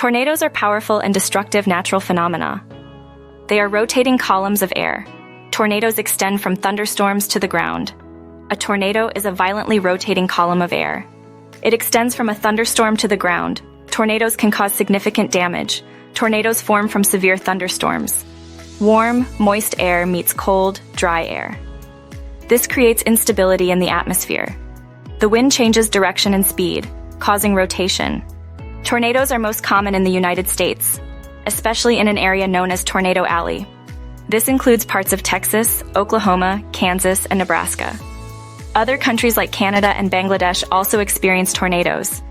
Tornadoes are powerful and destructive natural phenomena. They are rotating columns of air. Tornadoes extend from thunderstorms to the ground. A tornado is a violently rotating column of air. It extends from a thunderstorm to the ground. Tornadoes can cause significant damage. Tornadoes form from severe thunderstorms. Warm, moist air meets cold, dry air. This creates instability in the atmosphere. The wind changes direction and speed, causing rotation. Tornadoes are most common in the United States, especially in an area known as Tornado Alley. This includes parts of Texas, Oklahoma, Kansas, and Nebraska. Other countries like Canada and Bangladesh also experience tornadoes.